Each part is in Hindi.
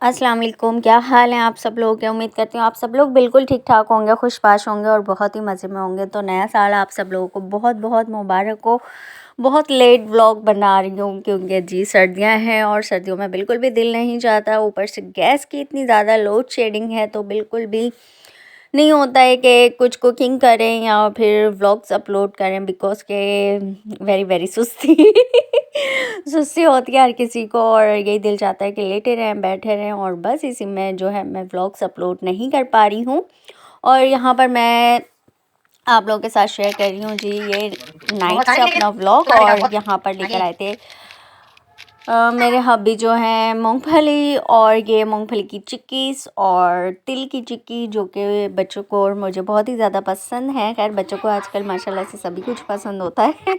अस्सलाम वालेकुम, क्या हाल है आप सब लोगों के। उम्मीद करती हूँ आप सब लोग बिल्कुल ठीक ठाक होंगे, खुशबाश होंगे और बहुत ही मज़े में होंगे। तो नया साल आप सब लोगों को बहुत बहुत मुबारक हो। बहुत लेट व्लॉग बना रही हूँ क्योंकि जी सर्दियाँ हैं और सर्दियों में बिल्कुल भी दिल नहीं चाहता। ऊपर से गैस की इतनी ज़्यादा लोड शेडिंग है तो बिल्कुल भी नहीं होता है कि कुछ कुकिंग करें या फिर व्लॉग्स अपलोड करें, बिकॉज के वेरी वेरी सुस्ती सुस्ती होती है हर किसी को और यही दिल चाहता है कि लेटे रहें बैठे रहें, और बस इसी में जो है मैं व्लॉग्स अपलोड नहीं कर पा रही हूँ। और यहाँ पर मैं आप लोगों के साथ शेयर कर रही हूँ जी ये नाइट से अपना व्लॉग। और यहाँ पर लेकर आए थे मेरे हब्बी जो हैं मूंगफली, और ये मूंगफली की चिक्कीज़ और तिल की चिक्की जो कि बच्चों को और मुझे बहुत ही ज़्यादा पसंद है। खैर बच्चों को आजकल माशाल्लाह से सभी कुछ पसंद होता है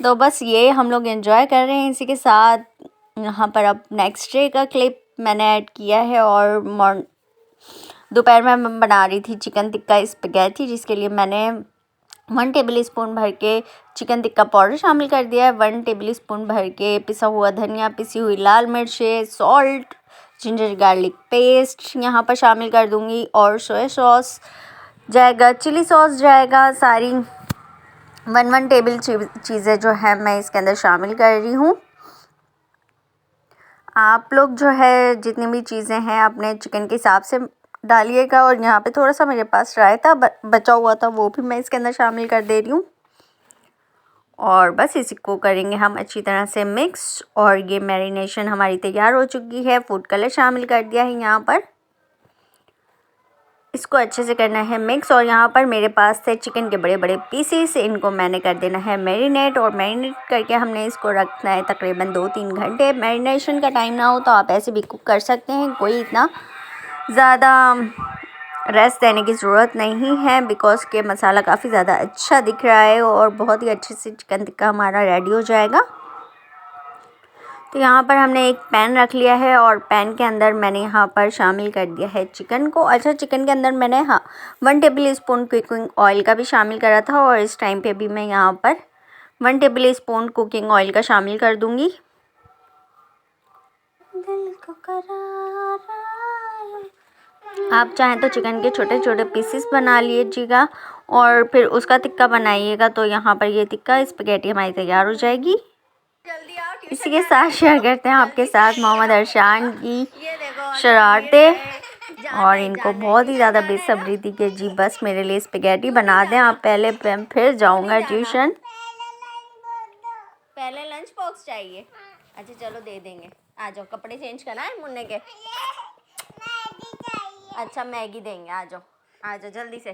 तो बस ये हम लोग एंजॉय कर रहे हैं। इसी के साथ यहाँ पर अब नेक्स्ट डे का क्लिप मैंने ऐड किया है। और दोपहर में मैं बना रही थी चिकन टिक्का स्पैगेटी, जिसके लिए मैंने 1 टेबल स्पून भर के चिकन टिक्का पाउडर शामिल कर दिया है, 1 टेबल स्पून भर के पिसा हुआ धनिया, पिसी हुई लाल मिर्चें, सॉल्ट, जिंजर गार्लिक पेस्ट यहाँ पर शामिल कर दूँगी, और सोया सॉस जाएगा, चिली सॉस जाएगा। सारी 1 टेबल चीज़ें जो है मैं इसके अंदर शामिल कर रही हूँ। आप लोग जो है जितनी भी चीज़ें हैं अपने चिकन के हिसाब से डालिएगा। और यहाँ पे थोड़ा सा मेरे पास रायता बचा हुआ था, वो भी मैं इसके अंदर शामिल कर दे रही हूँ। और बस इसी को करेंगे हम अच्छी तरह से मिक्स। और ये मैरिनेशन हमारी तैयार हो चुकी है। फूड कलर शामिल कर दिया है यहाँ पर, इसको अच्छे से करना है मिक्स। और यहाँ पर मेरे पास थे चिकन के बड़े बड़े पीसीस, इनको मैंने कर देना है मैरिनेट। और मैरिनेट करके हमने इसको रखना है तकरीबन 2-3 घंटे। मैरिनेशन का टाइम ना हो तो आप ऐसे भी कुक कर सकते हैं, कोई इतना ज़्यादा रेस्ट देने की ज़रूरत नहीं है, बिकॉज़ के मसाला काफ़ी ज़्यादा अच्छा दिख रहा है और बहुत ही अच्छे से चिकन टिक्का हमारा रेडी हो जाएगा। तो यहाँ पर हमने एक पैन रख लिया है और पैन के अंदर मैंने यहाँ पर शामिल कर दिया है चिकन को। अच्छा, चिकन के अंदर मैंने 1 टेबल स्पून कुकिंग ऑयल का भी शामिल करा था, और इस टाइम पे भी मैं यहाँ पर 1 टेबल स्पून कुकिंग ऑयल का शामिल कर दूँगी। दिल को आप चाहें तो चिकन के छोटे छोटे पीसेस बना लीजिएगा और फिर उसका टिक्का बनाइएगा। तो यहाँ पर ये टिक्का स्पैगेटी हमारी तैयार हो जाएगी। इसी के साथ शेयर करते हैं आपके साथ मोहम्मद अरशान की शरारतें, और इनको बहुत ही ज़्यादा बेसब्री थी कि जी बस मेरे लिए स्पैगेटी बना दें आप पहले, फिर जाऊँगा ट्यूशन। पहले लंच बॉक्स चाहिए। अच्छा चलो दे देंगे, आ जाओ। कपड़े चेंज करना है मुन्ने के। अच्छा मैगी देंगे, आ जाओ आ जाओ जल्दी से,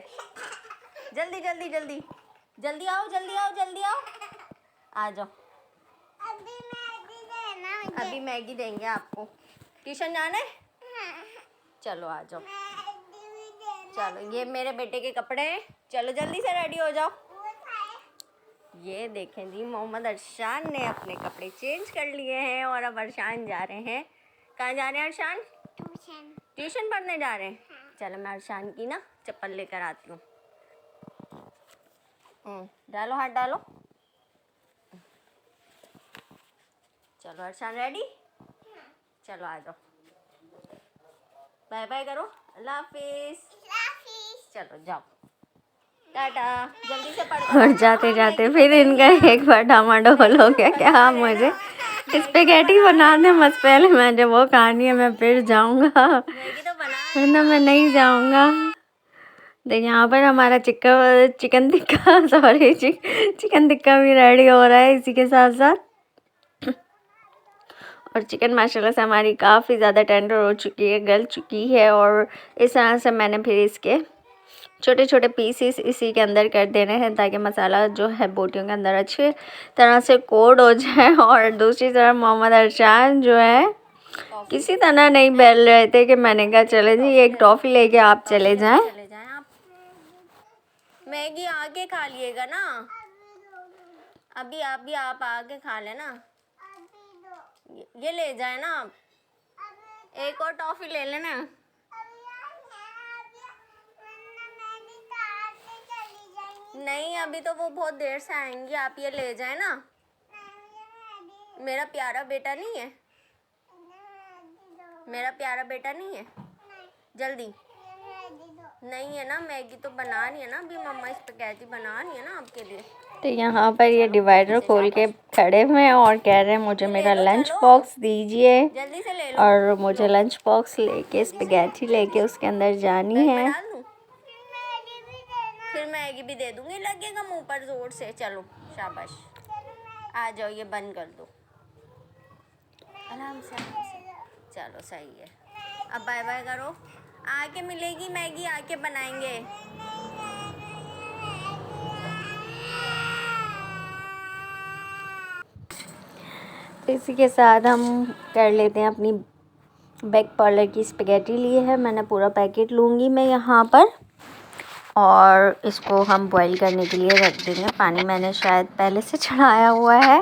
जल्दी जल्दी जल्दी जल्दी आओ जल्दी आओ जल्दी आओ, आ जाओ। अभी मैगी देंगे आपको। ट्यूशन जाना है? चलो आ जाओ। चलो ये मेरे बेटे के कपड़े हैं, चलो जल्दी से रेडी हो जाओ। ये देखें जी मोहम्मद अरशान ने अपने कपड़े चेंज कर लिए हैं और अब अरशान जा रहे हैं। कहाँ जा रहे हैं अरशान? ट्यूशन पढ़ने जा रहे हैं। चलो मैं अरशान की ना चप्पल लेकर आती हूँ। डालो हाथ डालो। चलो अरशान रेडी, चलो आ जाओ। बाय बाय करो, अल्लाह हाफिज। चलो जाओ, टाटा। जल्दी से पढ़। और जाते जाते फिर इनका एक बार डामाडोल हो गया कि हाँ मुझे स्पैगेटी बना दे, बस पहले मैंने वो खानी है, मैं फिर जाऊँगा, वरना मैं नहीं जाऊँगा। तो यहाँ पर हमारा chicken tikka sorry chicken tikka भी रेडी हो रहा है इसी के साथ साथ। और चिकन माशाल्लाह से हमारी काफ़ी ज़्यादा टेंडर हो चुकी है, गल चुकी है। और इस तरह से मैंने फिर इसके छोटे छोटे पीसेस इसी के अंदर कर देने हैं ताकि मसाला जो है बोटियों के अंदर अच्छी तरह से कोड हो जाए। और दूसरी तरफ मोहम्मद अरशान जो है किसी तरह नहीं बैल रहे थे कि मैंने कहा चले जी एक टॉफ़ी लेके आप चले जाएं। मैगी आके खा लिएगा ना, अभी आप आके खा लेना। ये ले जाए ना आप, एक और टॉफ़ी ले लेना। नहीं अभी तो वो बहुत देर से आएंगी, आप ये ले जाए ना। मेरा प्यारा बेटा नहीं है। मेरा प्यारा बेटा नहीं है? जल्दी नहीं है ना, मैगी तो बनानी है ना, अभी मम्मा स्पैगेटी बनानी है ना आपके लिए। तो यहाँ पर ये डिवाइडर खोल के खड़े हुए हैं और कह रहे हैं मुझे मेरा लंच बॉक्स दीजिए, जल्दी से ले लो। और मुझे लंच बॉक्स लेके स्पैगेटी लेके उसके अंदर जानी है। फिर मैगी भी दे दूंगी, लगेगा मुंह पर जोर से। चलो शाबाश, आ जाओ, ये बंद कर दो आराम से आराम से। चलो सही है, अब बाय बाय करो। आके मिलेगी मैगी, आके बनाएंगे। तो इसी के साथ हम कर लेते हैं अपनी बैक पार्लर की स्पैगेटी ली है मैंने, पूरा पैकेट लूँगी मैं यहाँ पर, और इसको हम बॉईल करने के लिए रख देंगे। पानी मैंने शायद पहले से चढ़ाया हुआ है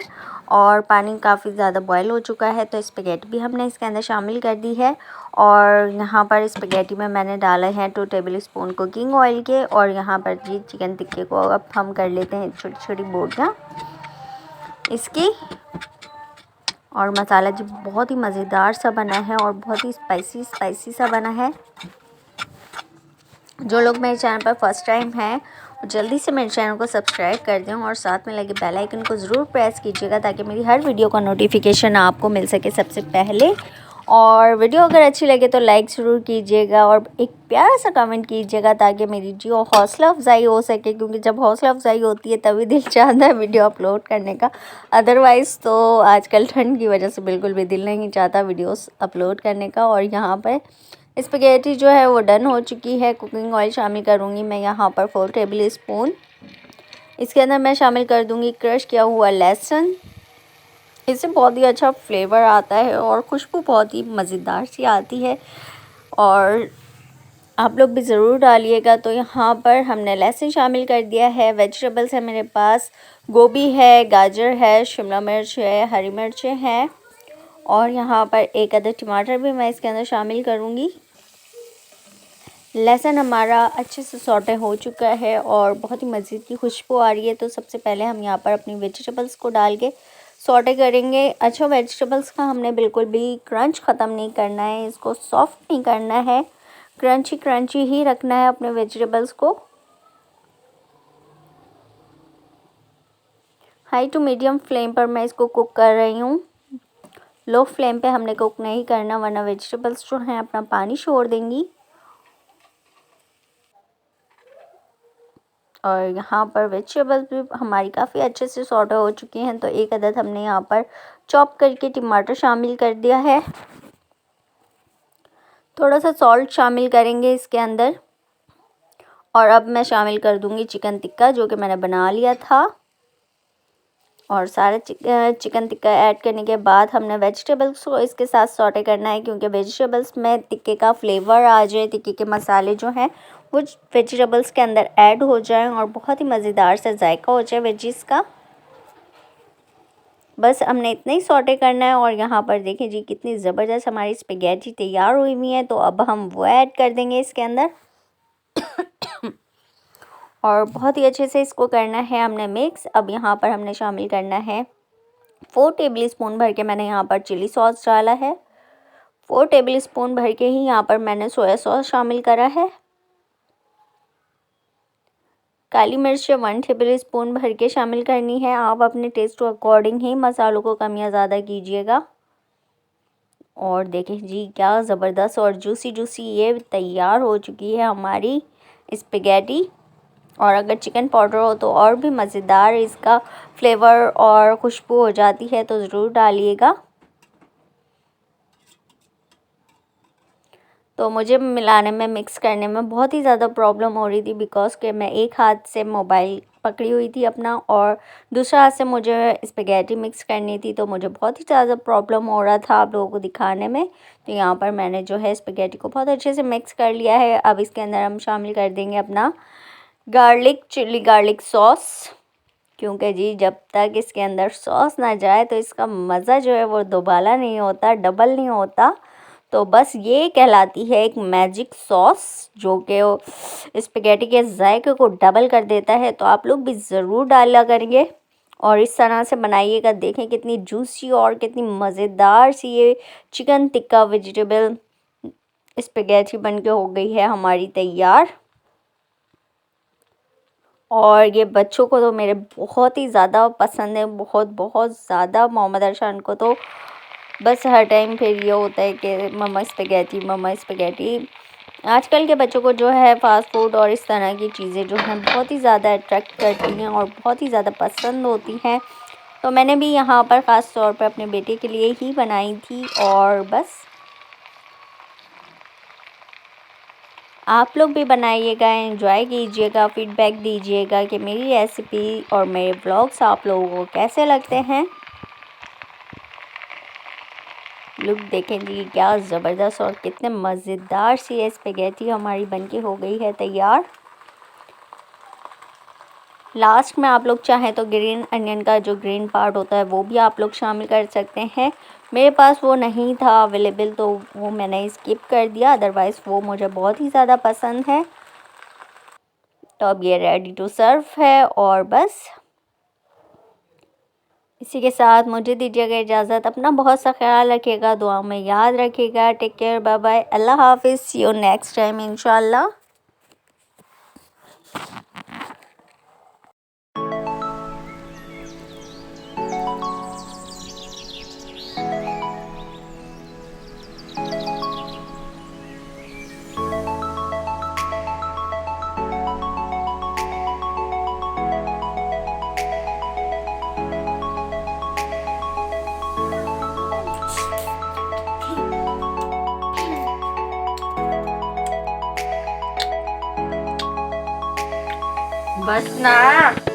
और पानी काफ़ी ज़्यादा बॉईल हो चुका है, तो स्पैगेटी भी हमने इसके अंदर शामिल कर दी है। और यहाँ पर स्पैगेटी में मैंने डाले हैं 2 टेबल स्पून कुकिंग ऑयल के, और यहाँ पर जी चिकन टिक्के को अब हम कर लेते हैं छोटी छोटी बोटियाँ इसकी। और मसाला जी बहुत ही मज़ेदार सा बना है और बहुत ही स्पाइसी सा बना है। जो लोग मेरे चैनल पर फर्स्ट टाइम हैं जल्दी से मेरे चैनल को सब्सक्राइब कर दें और साथ में लगे बेल आइकन को ज़रूर प्रेस कीजिएगा ताकि मेरी हर वीडियो का नोटिफिकेशन आपको मिल सके सबसे पहले। और वीडियो अगर अच्छी लगे तो लाइक ज़रूर कीजिएगा और एक प्यारा सा कमेंट कीजिएगा ताकि मेरी जो हौसला अफजाई हो सके, क्योंकि जब हौसला अफजाई होती है तभी दिल चाहता है वीडियो अपलोड करने का। अदरवाइज़ तो आजकल ठंड की वजह से बिल्कुल भी दिल नहीं चाहता वीडियोस अपलोड करने का। और यहाँ पर स्पैगेटी जो है वो डन हो चुकी है। कुकिंग ऑयल शामिल करूँगी मैं यहाँ पर 4 टेबल स्पून। इसके अंदर मैं शामिल कर दूँगी क्रश किया हुआ लहसुन। इससे बहुत ही अच्छा फ्लेवर आता है और खुशबू बहुत ही मज़ेदार सी आती है, और आप लोग भी ज़रूर डालिएगा। तो यहाँ पर हमने लहसुन शामिल कर दिया है। वेजिटेबल्स है मेरे पास, गोभी है, गाजर है, शिमला मिर्च है, हरी मिर्चें हैं, और यहाँ पर 1 अदद टमाटर भी मैं इसके अंदर शामिल करूँगी। लहसुन हमारा अच्छे से सौटे हो चुका है और बहुत ही मज़े की खुशबू आ रही है। तो सबसे पहले हम यहाँ पर अपनी वेजिटेबल्स को डाल के सौटे करेंगे। अच्छा, वेजिटेबल्स का हमने बिल्कुल भी क्रंच ख़त्म नहीं करना है, इसको सॉफ्ट नहीं करना है, क्रंची ही रखना है अपने वेजिटेबल्स को। हाई टू मीडियम फ्लेम पर मैं इसको कुक कर रही हूँ। लो फ्लेम पे हमने कुक नहीं करना वरना वेजिटेबल्स जो हैं अपना पानी छोड़ देंगी। और यहाँ पर वेजिटेबल्स भी हमारी काफ़ी अच्छे से सॉटे हो चुकी हैं। तो 1 अदद हमने यहाँ पर चॉप करके टमाटर शामिल कर दिया है। थोड़ा सा सॉल्ट शामिल करेंगे इसके अंदर, और अब मैं शामिल कर दूँगी चिकन टिक्का जो कि मैंने बना लिया था। और सारा चिकन टिक्का ऐड करने के बाद हमने वेजिटेबल्स को इसके साथ सॉटे करना है, क्योंकि वेजिटेबल्स में टिक्के का फ्लेवर आ जाए, टिक्के के मसाले जो हैं वो वेजिटेबल्स के अंदर ऐड हो जाएं और बहुत ही मज़ेदार सा जायका हो जाए वेजिस का। बस हमने इतना ही सॉटे करना है। और यहाँ पर देखें जी कितनी ज़बरदस्त हमारी स्पैगेटी तैयार हुई हुई है। तो अब हम वो ऐड कर देंगे इसके अंदर और बहुत ही अच्छे से इसको करना है हमने मिक्स। अब यहाँ पर हमने शामिल करना है 4 टेबल स्पून भर के मैंने यहाँ पर चिली सॉस डाला है। 4 टेबल स्पून भर के ही यहाँ पर मैंने सोया सॉस शामिल करा है। काली मिर्च 1 टेबल स्पून भर के शामिल करनी है। आप अपने टेस्ट के अकॉर्डिंग ही मसालों को कम या ज़्यादा कीजिएगा। और देखें जी क्या ज़बरदस्त और जूसी ये तैयार हो चुकी है हमारी स्पैगेटी। और अगर चिकन पाउडर हो तो और भी मज़ेदार इसका फ्लेवर और खुशबू हो जाती है, तो ज़रूर डालिएगा। तो मुझे मिलाने में मिक्स करने में बहुत ही ज़्यादा प्रॉब्लम हो रही थी, बिकॉज़ कि मैं एक हाथ से मोबाइल पकड़ी हुई थी अपना और दूसरा हाथ से मुझे स्पैगेटी मिक्स करनी थी, तो मुझे बहुत ही ज़्यादा प्रॉब्लम हो रहा था आप लोगों को दिखाने में। तो यहाँ पर मैंने जो है स्पैगेटी को बहुत अच्छे से मिक्स कर लिया है। अब इसके अंदर हम शामिल कर देंगे अपना चिली गार्लिक सॉस, क्योंकि जी जब तक इसके अंदर सॉस ना जाए तो इसका मज़ा जो है वो दोबारा नहीं होता, डबल नहीं होता। तो बस ये कहलाती है एक मैजिक सॉस जो कि स्पैगेटी के जायके को डबल कर देता है। तो आप लोग भी ज़रूर डाला करेंगे और इस तरह से बनाइएगा। देखें कितनी जूसी और कितनी मज़ेदार सी ये चिकन टिक्का वेजिटेबल स्पेगेटी बन के हो गई है हमारी तैयार। और ये बच्चों को तो मेरे बहुत ही ज़्यादा पसंद है, बहुत बहुत ज़्यादा। मोहम्मद अरशान को तो बस हर टाइम फिर ये होता है कि मम्मा स्पेगेटी, मम्मा स्पेगेटी। आजकल के बच्चों को जो है फ़ास्ट फूड और इस तरह की चीज़ें जो हैं बहुत ही ज़्यादा अट्रैक्ट करती हैं और बहुत ही ज़्यादा पसंद होती हैं। तो मैंने भी यहाँ पर ख़ास तौर पर अपने बेटे के लिए ही बनाई थी। और बस आप लोग भी बनाइएगा, एंजॉय कीजिएगा, फीडबैक दीजिएगा कि मेरी रेसिपी और मेरे ब्लॉग्स आप लोगों को कैसे लगते हैं। लुक देखें जी, क्या ज़बरदस्त और कितने मज़ेदार सी ये स्पेगेटी हमारी बनके हो गई है तैयार। लास्ट में आप लोग चाहें तो ग्रीन अनियन का जो ग्रीन पार्ट होता है वो भी आप लोग शामिल कर सकते हैं। मेरे पास वो नहीं था अवेलेबल तो वो मैंने स्किप कर दिया, अदरवाइज़ वो मुझे बहुत ही ज़्यादा पसंद है। तो अब ये रेडी टू सर्व है। और बस इसी के साथ मुझे दीजिएगा इजाज़त। अपना बहुत सा ख्याल रखिएगा, दुआ में याद रखिएगा। टेक केयर, बाय बाय, अल्लाह हाफिज़, सी यू नेक्स्ट टाइम इंशाल्लाह। बस ना।